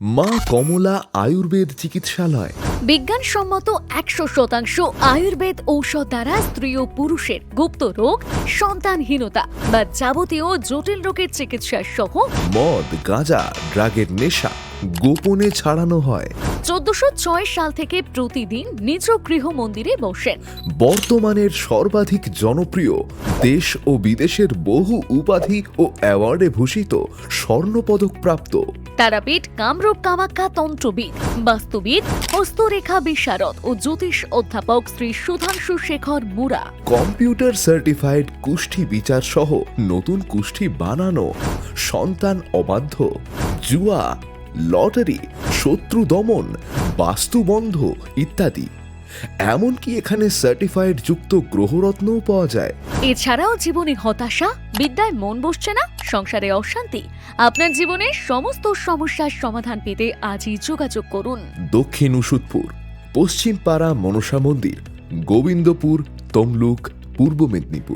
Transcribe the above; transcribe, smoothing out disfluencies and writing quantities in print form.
মা কমলা আয়ুর্বেদ চিকিৎসালয়। বিজ্ঞানসম্মত 100% আয়ুর্বেদ ঔষধ দ্বারা স্ত্রী ও পুরুষের গুপ্ত রোগ, সন্তানহীনতা বা যাবতীয় জটিল রোগের চিকিৎসা সহ মদ গাঁজা ড্রাগের নেশা গোপনে ছাড়ানো হয়। 1406 সাল থেকে প্রতিদিন নিজ গৃহ মন্দিরে বসেন। বর্তমানের সর্বাধিক জনপ্রিয়, দেশ ও বিদেশের বহু উপাধি ও অ্যাওয়ার্ডে ভূষিত, স্বর্ণপদক প্রাপ্ত তারাপীঠ কামরূপ কামাখ্যা তন্ত্রবিদ, বাস্তুবিদ, হস্তরেখা বিশারদ ও জ্যোতিষ অধ্যাপক শ্রী সুধাংশু শেখর মুরা। কম্পিউটার সার্টিফাইড কুষ্ঠি বিচার সহ নতুন কুষ্ঠি বানানো, সন্তান অবাধ্য, জুয়া, লটারি, শত্রু দমন, বাস্তুবন্ধ ইত্যাদি। এমনকি এখানে সার্টিফাইড যুক্ত গ্রহরত্নও পাওয়া যায়। এছাড়াও জীবনে হতাশা, বিদ্যায় মন বসছে না, সংসারে অশান্তি, আপনার জীবনের সমস্ত সমস্যার সমাধান পেতে আজই যোগাযোগ করুন। দক্ষিণ উসুদপুর, পশ্চিম পাড়া মনসা মন্দির, গোবিন্দপুর, তমলুক, পূর্ব মেদিনীপুর।